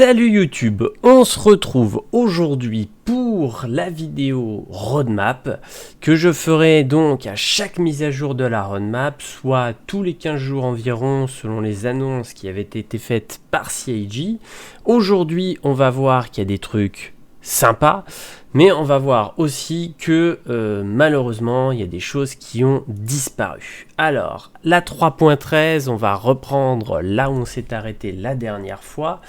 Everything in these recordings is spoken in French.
Salut YouTube, on se retrouve aujourd'hui pour la vidéo roadmap que je ferai donc à chaque mise à jour de la roadmap, soit tous les 15 jours environ selon les annonces qui avaient été faites par CIG. Aujourd'hui on va voir qu'il y a des trucs sympas, mais on va voir aussi que malheureusement il y a des choses qui ont disparu. Alors la 3.13, on va reprendre là où on s'est arrêté la dernière fois.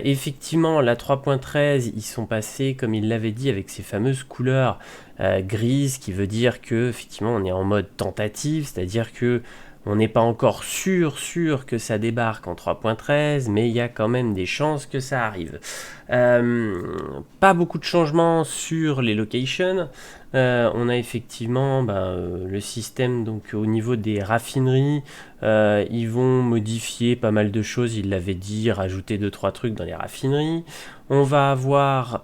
Effectivement, la 3.13, ils sont passés, comme il l'avait dit, avec ces fameuses couleurs grises, qui veut dire que effectivement on est en mode tentative, c'est-à-dire que on n'est pas encore sûr que ça débarque en 3.13, mais il y a quand même des chances que ça arrive. Pas beaucoup de changements sur les locations. On a effectivement le système donc au niveau des raffineries. Ils vont modifier pas mal de choses, il l'avait dit, rajouter 2-3 trucs dans les raffineries. On va avoir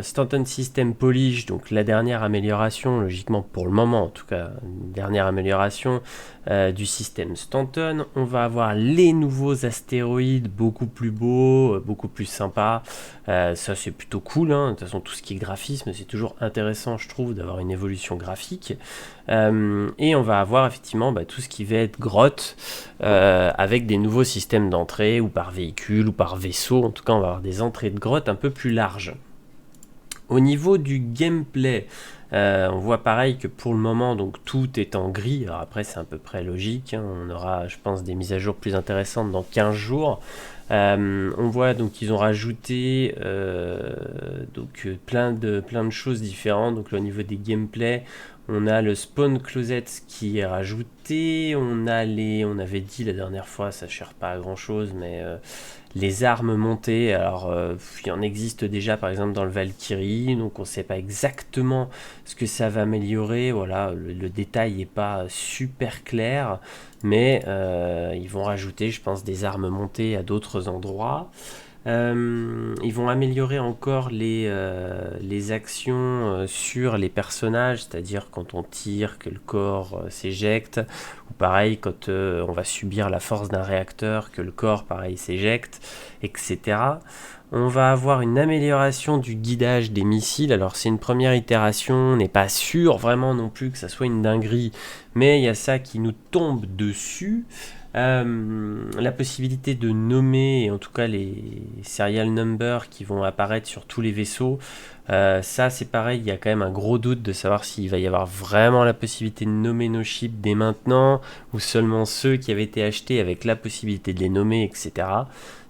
Stanton System Polish, donc la dernière amélioration, logiquement pour le moment en tout cas, une dernière amélioration du système Stanton. On va avoir les nouveaux astéroïdes, beaucoup plus beaux, beaucoup plus sympas. Ça c'est plutôt cool, hein. De toute façon tout ce qui est graphisme, c'est toujours intéressant je trouve d'avoir une évolution graphique. Et on va avoir effectivement tout ce qui va être grotte, avec des nouveaux systèmes d'entrée, ou par véhicule, ou par vaisseau. En tout cas on va avoir des entrées de grotte un peu plus larges. Au niveau du gameplay, on voit pareil que pour le moment donc tout est en gris. Alors après c'est à peu près logique, hein. On aura je pense des mises à jour plus intéressantes dans 15 jours. On voit donc qu'ils ont rajouté plein de choses différentes. Donc là, au niveau des gameplay, on a le spawn closet qui est rajouté, on avait dit la dernière fois, ça ne sert pas à grand chose, mais les armes montées, alors il y en existe déjà par exemple dans le Valkyrie, donc on ne sait pas exactement ce que ça va améliorer, voilà, le détail n'est pas super clair, mais ils vont rajouter je pense des armes montées à d'autres endroits. Ils vont améliorer encore les actions sur les personnages, c'est-à-dire quand on tire que le corps s'éjecte, ou pareil quand on va subir la force d'un réacteur que le corps pareil s'éjecte, etc. On va avoir une amélioration du guidage des missiles. Alors c'est une première itération, on n'est pas sûr vraiment non plus que ça soit une dinguerie, mais il y a ça qui nous tombe dessus. La possibilité de nommer, et en tout cas les serial numbers qui vont apparaître sur tous les vaisseaux, ça c'est pareil, il y a quand même un gros doute de savoir s'il va y avoir vraiment la possibilité de nommer nos chips dès maintenant, ou seulement ceux qui avaient été achetés avec la possibilité de les nommer, etc.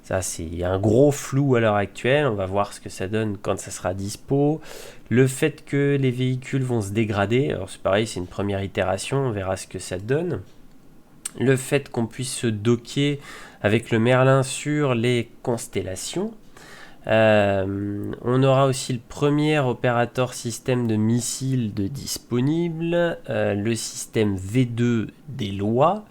Ça c'est un gros flou à l'heure actuelle, on va voir ce que ça donne quand ça sera dispo. Le fait que les véhicules vont se dégrader, alors c'est pareil, c'est une première itération, on verra ce que ça donne. Le fait qu'on puisse se docker avec le Merlin sur les constellations. On aura aussi le premier opérateur système de missiles disponible, le système V2 des lois.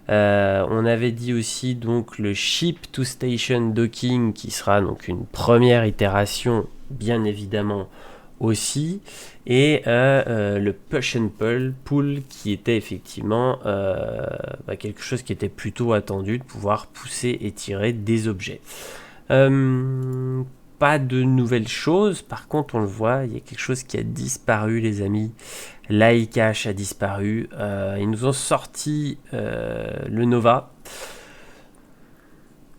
On avait dit aussi donc le Ship to Station Docking qui sera donc une première itération bien évidemment aussi, et le push and pull qui était effectivement quelque chose qui était plutôt attendu, de pouvoir pousser et tirer des objets. Pas de nouvelles choses, par contre on le voit, il y a quelque chose qui a disparu les amis, l'iCache a disparu, ils nous ont sorti le Nova.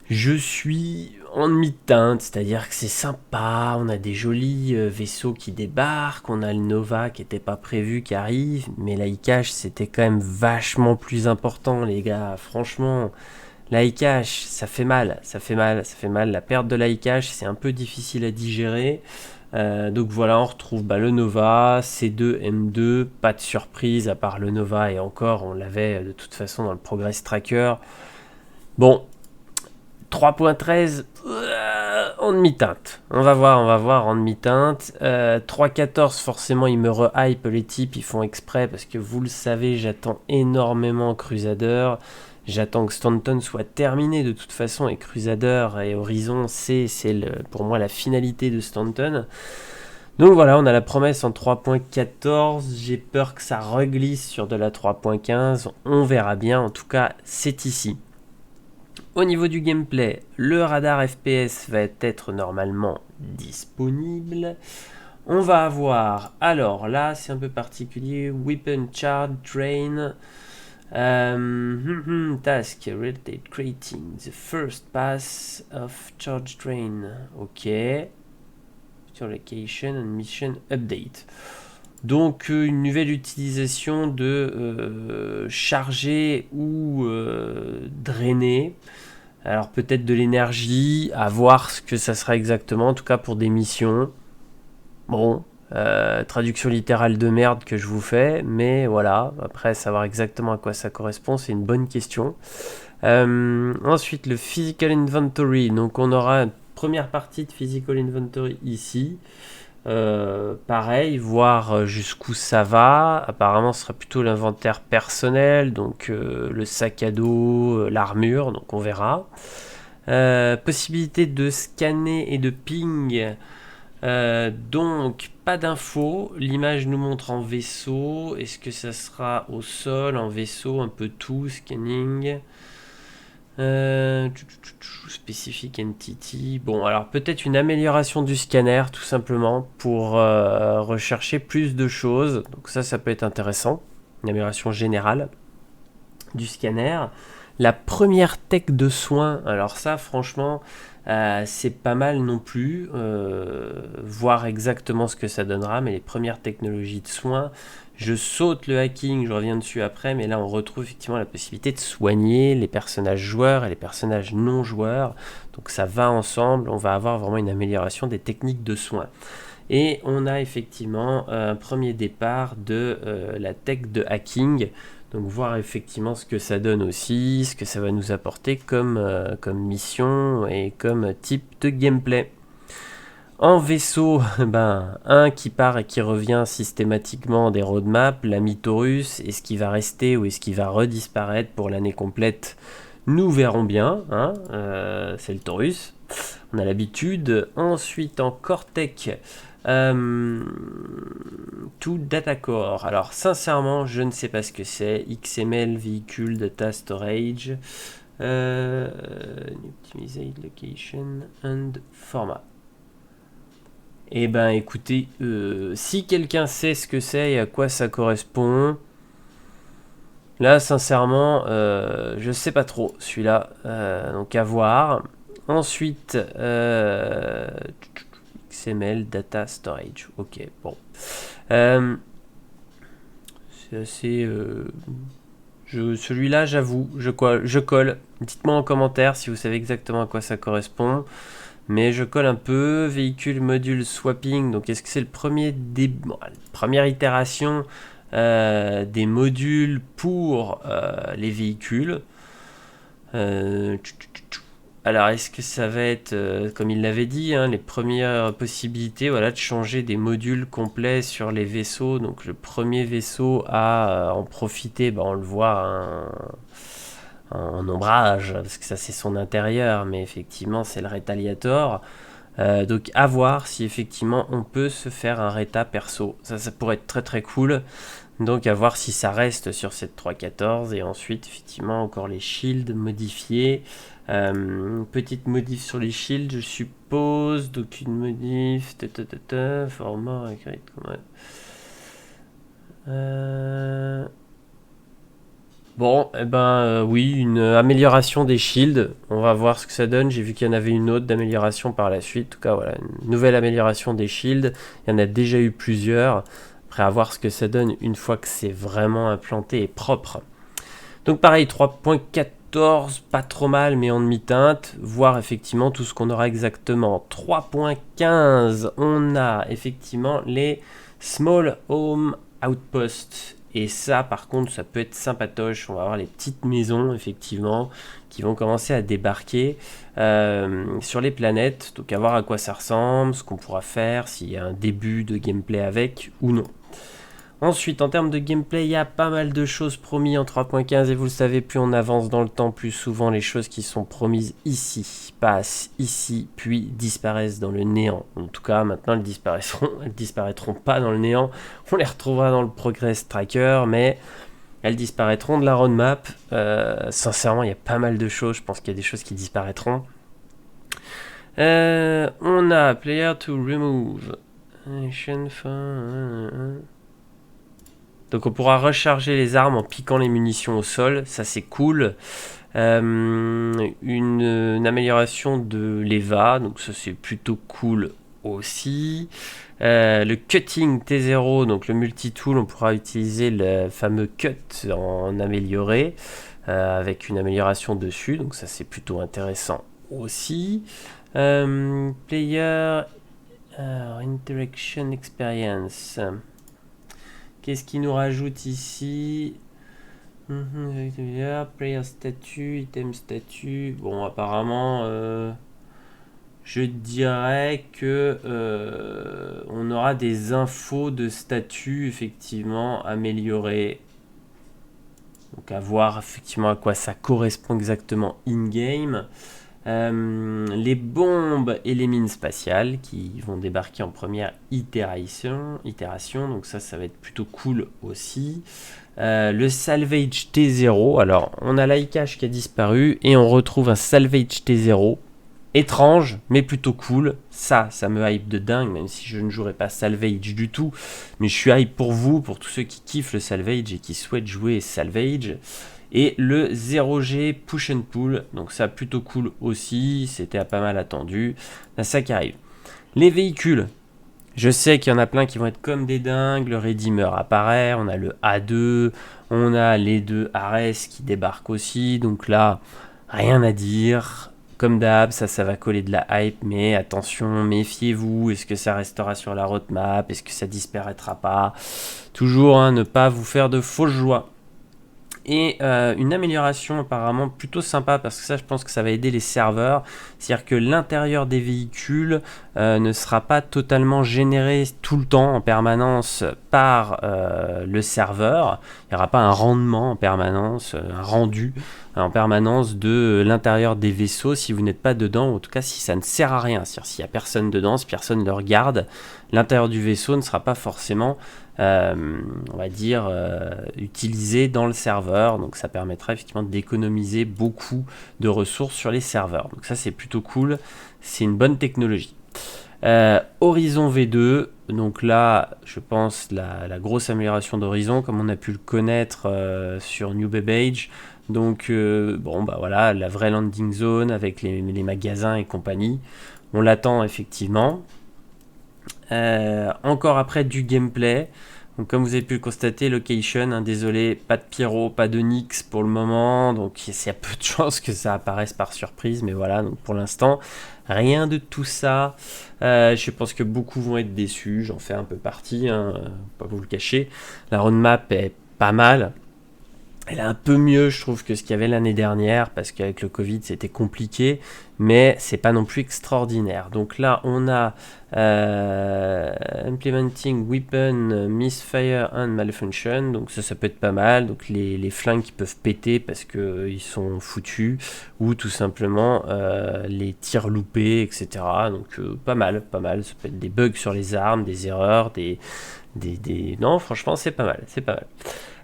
Je suis en demi-teinte, c'est-à-dire que c'est sympa, on a des jolis vaisseaux qui débarquent, on a le Nova qui n'était pas prévu qui arrive, mais l'iCache c'était quand même vachement plus important les gars, franchement, l'iCache ça fait mal, la perte de l'iCache c'est un peu difficile à digérer. Donc voilà, on retrouve le Nova, C2, M2, pas de surprise à part le Nova, et encore on l'avait de toute façon dans le Progress Tracker. Bon, 3.13 en demi-teinte. On va voir en demi-teinte. 3.14 forcément ils me re-hype les types, ils font exprès parce que vous le savez, j'attends énormément Crusader. J'attends que Stanton soit terminé de toute façon, et Crusader et Horizon c'est pour moi la finalité de Stanton. Donc voilà, on a la promesse en 3.14, j'ai peur que ça reglisse sur de la 3.15, on verra bien, en tout cas c'est ici. Au niveau du gameplay, le radar FPS va être normalement disponible. On va avoir, alors là c'est un peu particulier, Weapon Charge Train, task related creating the first pass of charge train. Ok. Sur location and mission update. Donc une nouvelle utilisation de charger ou drainer. Alors peut-être de l'énergie, à voir ce que ça sera exactement, en tout cas pour des missions. Bon, traduction littérale de merde que je vous fais, mais voilà, après savoir exactement à quoi ça correspond, c'est une bonne question. Ensuite, le Physical Inventory, donc on aura une première partie de Physical Inventory ici. Pareil, voir jusqu'où ça va. Apparemment, ce sera plutôt l'inventaire personnel, donc le sac à dos, l'armure, donc on verra. Possibilité de scanner et de ping. Donc, pas d'infos. L'image nous montre en vaisseau. Est-ce que ça sera au sol, en vaisseau, un peu tout, scanning. Specific Entity. Bon, alors peut-être une amélioration du scanner, tout simplement, pour rechercher plus de choses. Donc ça peut être intéressant. Une amélioration générale du scanner. La première tech de soins, alors ça, franchement, c'est pas mal non plus. Voir exactement ce que ça donnera, mais les premières technologies de soins, je saute le hacking, je reviens dessus après, mais là on retrouve effectivement la possibilité de soigner les personnages joueurs et les personnages non joueurs. Donc ça va ensemble, on va avoir vraiment une amélioration des techniques de soins. Et on a effectivement un premier départ de la tech de hacking. Donc voir effectivement ce que ça donne aussi, ce que ça va nous apporter comme mission et comme type de gameplay. En vaisseau, un qui part et qui revient systématiquement des roadmaps, l'ami Taurus, est-ce qu'il va rester ou est-ce qu'il va redisparaître pour l'année complète? Nous verrons bien, hein, c'est le Taurus, on a l'habitude. Ensuite en Cortec, tout data core. Alors sincèrement, je ne sais pas ce que c'est. XML, véhicule, data storage, optimized location and format. Eh ben écoutez, si quelqu'un sait ce que c'est et à quoi ça correspond, là sincèrement, je sais pas trop celui-là, donc à voir. Ensuite, XML Data Storage, ok, bon. C'est assez... celui-là, j'avoue, je colle. Dites-moi en commentaire si vous savez exactement à quoi ça correspond. Mais je colle un peu. Véhicule module swapping. Donc est-ce que c'est le premier première itération des modules pour les véhicules? Alors est-ce que ça va être, comme il l'avait dit, hein, les premières possibilités, voilà, de changer des modules complets sur les vaisseaux. Donc le premier vaisseau à en profiter, on le voit, hein, en ombrage, parce que ça c'est son intérieur, mais effectivement c'est le Retaliator. Donc à voir si effectivement on peut se faire un Reta perso, ça pourrait être très très cool. Donc à voir si ça reste sur cette 3.14 et ensuite effectivement encore les shields modifiés. Petite modif sur les shields je suppose, donc une modif, format, bon, oui, une amélioration des shields. On va voir ce que ça donne. J'ai vu qu'il y en avait une autre d'amélioration par la suite. En tout cas, voilà, une nouvelle amélioration des shields. Il y en a déjà eu plusieurs. Après, à voir ce que ça donne une fois que c'est vraiment implanté et propre. Donc pareil, 3.14, pas trop mal, mais en demi-teinte. Voir effectivement tout ce qu'on aura exactement. 3.15, on a effectivement les Small Home Outposts. Et ça, par contre, ça peut être sympatoche. On va avoir les petites maisons, effectivement, qui vont commencer à débarquer sur les planètes. Donc, à voir à quoi ça ressemble, ce qu'on pourra faire, s'il y a un début de gameplay avec ou non. Ensuite, en termes de gameplay, il y a pas mal de choses promises en 3.15 et vous le savez, plus on avance dans le temps, plus souvent les choses qui sont promises ici passent ici, puis disparaissent dans le néant. En tout cas, maintenant, elles disparaîtront pas dans le néant. On les retrouvera dans le Progress Tracker, mais elles disparaîtront de la roadmap. Sincèrement, il y a pas mal de choses. Je pense qu'il y a des choses qui disparaîtront. On a player to remove. Donc on pourra recharger les armes en piquant les munitions au sol. Ça c'est cool. Une amélioration de l'EVA. Donc ça c'est plutôt cool aussi. Le cutting T0, donc le multi-tool, on pourra utiliser le fameux cut en amélioré avec une amélioration dessus, donc ça c'est plutôt intéressant aussi. Player Interaction Experience. Qu'est-ce qu'il nous rajoute ici? Player statut, item statut. Bon, apparemment, je dirais que on aura des infos de statut effectivement améliorées. Donc à voir effectivement à quoi ça correspond exactement in-game. Les bombes et les mines spatiales qui vont débarquer en première itération. Donc ça va être plutôt cool aussi. Le salvage T0. Alors on a l'iCache qui a disparu et on retrouve un salvage T0. Étrange, mais plutôt cool. Ça me hype de dingue, même si je ne jouerai pas Salvage du tout. Mais je suis hype pour vous, pour tous ceux qui kiffent le Salvage et qui souhaitent jouer Salvage. Et le 0G Push and Pull, donc ça plutôt cool aussi. C'était pas mal attendu. Là, ça qui arrive. Les véhicules. Je sais qu'il y en a plein qui vont être comme des dingues. Le Redeemer apparaît. On a le A2. On a les deux Ares qui débarquent aussi. Donc là, rien à dire. Comme d'hab, ça va coller de la hype, mais attention, méfiez-vous. Est-ce que ça restera sur la roadmap? Est-ce que ça disparaîtra pas? Toujours, ne pas vous faire de fausses joies. Et une amélioration apparemment plutôt sympa, parce que ça je pense que ça va aider les serveurs, c'est-à-dire que l'intérieur des véhicules ne sera pas totalement généré tout le temps en permanence par le serveur. Il n'y aura pas un rendement en permanence, un rendu en permanence de l'intérieur des vaisseaux si vous n'êtes pas dedans, ou en tout cas si ça ne sert à rien, c'est-à-dire s'il n'y a personne dedans, si personne ne le regarde, l'intérieur du vaisseau ne sera pas forcément on va dire utilisé dans le serveur, donc ça permettra effectivement d'économiser beaucoup de ressources sur les serveurs, donc ça c'est plutôt cool, c'est une bonne technologie. Horizon V2, donc là je pense la grosse amélioration d'Horizon comme on a pu le connaître sur New Babbage. Donc bon bah voilà, la vraie landing zone avec les magasins et compagnie, on l'attend effectivement. Encore après du gameplay, donc comme vous avez pu le constater, location, désolé, pas de pyro, pas de Nyx pour le moment, donc il y a peu de chances que ça apparaisse par surprise, mais voilà, donc pour l'instant rien de tout ça. Je pense que beaucoup vont être déçus, j'en fais un peu partie, pas vous le cacher. La roadmap est pas mal. Elle est un peu mieux, je trouve, que ce qu'il y avait l'année dernière, parce qu'avec le Covid, c'était compliqué, mais c'est pas non plus extraordinaire. Donc là, on a Implementing Weapon, Misfire and Malfunction, donc ça peut être pas mal. Donc les flingues qui peuvent péter parce qu'ils sont foutus, ou tout simplement les tirs loupés, etc. Donc pas mal, ça peut être des bugs sur les armes, des erreurs, Non, franchement, c'est pas mal,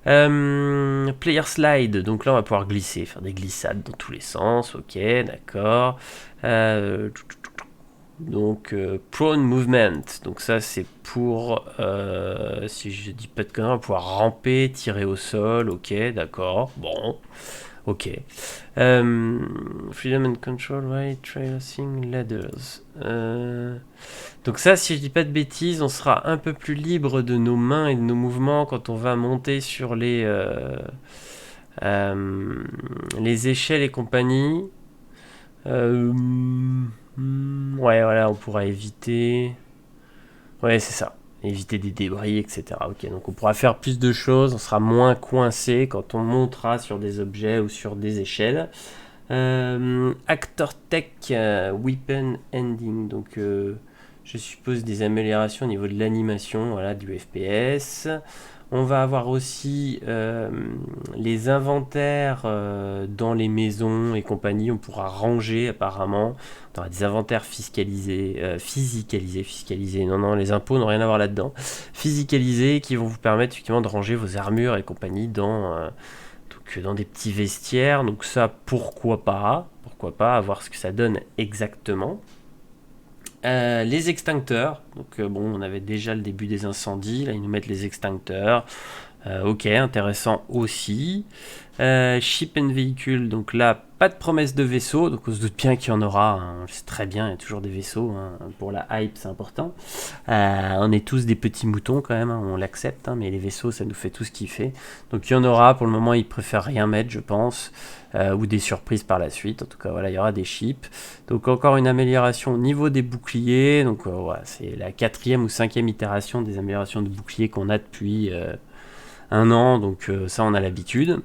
Player slide, donc là on va pouvoir glisser, faire des glissades dans tous les sens, ok, d'accord. Donc prone movement, donc ça c'est pour, si je dis pas de conneries, on va pouvoir ramper, tirer au sol, ok, d'accord, bon, ok. Freedom and control, right, tracing ladders. Donc ça, si je dis pas de bêtises, on sera un peu plus libre de nos mains et de nos mouvements quand on va monter sur les échelles et compagnie. Ouais, voilà, on pourra éviter... Ouais, c'est ça. Éviter des débris, etc. Ok, donc on pourra faire plus de choses, on sera moins coincé quand on montera sur des objets ou sur des échelles. Actor Tech Weapon Ending, donc... je suppose des améliorations au niveau de l'animation, voilà, du FPS. On va avoir aussi les inventaires dans les maisons et compagnie. On pourra ranger apparemment. On aura des inventaires fiscalisés. Non, les impôts n'ont rien à voir là-dedans. Fiscalisés qui vont vous permettre effectivement de ranger vos armures et compagnie dans des petits vestiaires. Donc ça, pourquoi pas, à voir ce que ça donne exactement. Les extincteurs, donc bon, on avait déjà le début des incendies, là ils nous mettent les extincteurs, ok, intéressant aussi. Ship and véhicule, donc là pas de promesse de vaisseau, donc on se doute bien qu'il y en aura, hein, on le sait très bien, il y a toujours des vaisseaux, hein, pour la hype c'est important. On est tous des petits moutons quand même, hein, on l'accepte, hein, mais les vaisseaux ça nous fait tous kiffer. Donc il y en aura, pour le moment ils préfèrent rien mettre je pense, ou des surprises par la suite, en tout cas voilà, il y aura des chips. Donc encore une amélioration au niveau des boucliers, donc voilà, c'est la 4e ou 5e itération des améliorations de boucliers qu'on a depuis un an, donc ça on a l'habitude.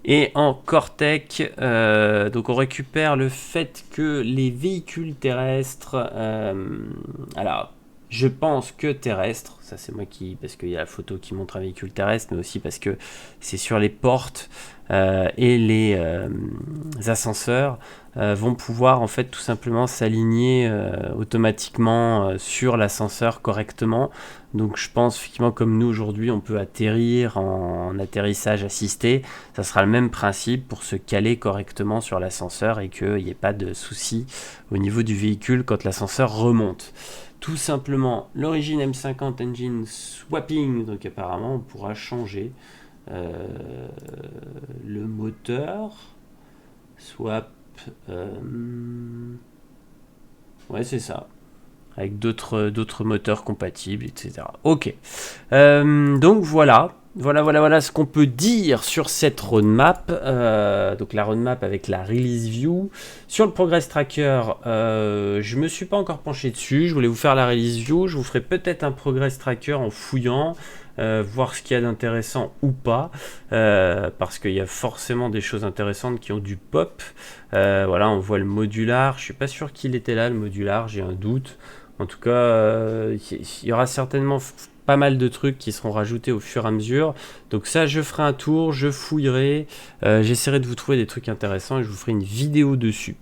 Et en Cortec, donc on récupère le fait que les véhicules terrestres, alors je pense que terrestre, ça c'est moi qui, parce qu'il y a la photo qui montre un véhicule terrestre, mais aussi parce que c'est sur les portes et les ascenseurs vont pouvoir en fait tout simplement s'aligner automatiquement sur l'ascenseur correctement. Donc je pense effectivement comme nous aujourd'hui on peut atterrir en atterrissage assisté, ça sera le même principe pour se caler correctement sur l'ascenseur et qu'il n'y ait pas de souci au niveau du véhicule quand l'ascenseur remonte. Tout simplement l'origine M50 engine swapping, donc apparemment on pourra changer le moteur, swap, ouais c'est ça, avec d'autres moteurs compatibles, etc. Ok, donc voilà ce qu'on peut dire sur cette roadmap. Donc la roadmap avec la release view. Sur le progress tracker, je me suis pas encore penché dessus. Je voulais vous faire la release view. Je vous ferai peut-être un progress tracker en fouillant, voir ce qu'il y a d'intéressant ou pas, parce qu'il y a forcément des choses intéressantes qui ont du pop. Voilà, on voit le modular. Je suis pas sûr qu'il était là, le modular. J'ai un doute. En tout cas, il y aura certainement pas mal de trucs qui seront rajoutés au fur et à mesure. Donc ça, je ferai un tour, je fouillerai, j'essaierai de vous trouver des trucs intéressants et je vous ferai une vidéo dessus.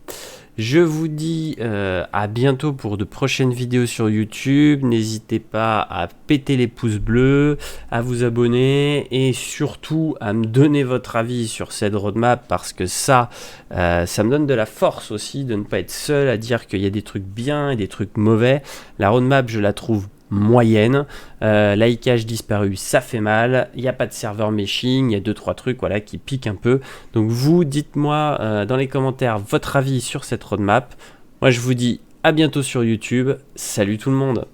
Je vous dis à bientôt pour de prochaines vidéos sur YouTube. N'hésitez pas à péter les pouces bleus, à vous abonner et surtout à me donner votre avis sur cette roadmap parce que ça me donne de la force aussi de ne pas être seul à dire qu'il y a des trucs bien et des trucs mauvais. La roadmap, je la trouve moyenne, l'ICache disparu, ça fait mal, il n'y a pas de serveur meshing, il y a 2-3 trucs voilà, qui piquent un peu. Donc vous, dites-moi dans les commentaires votre avis sur cette roadmap. Moi je vous dis à bientôt sur YouTube, salut tout le monde.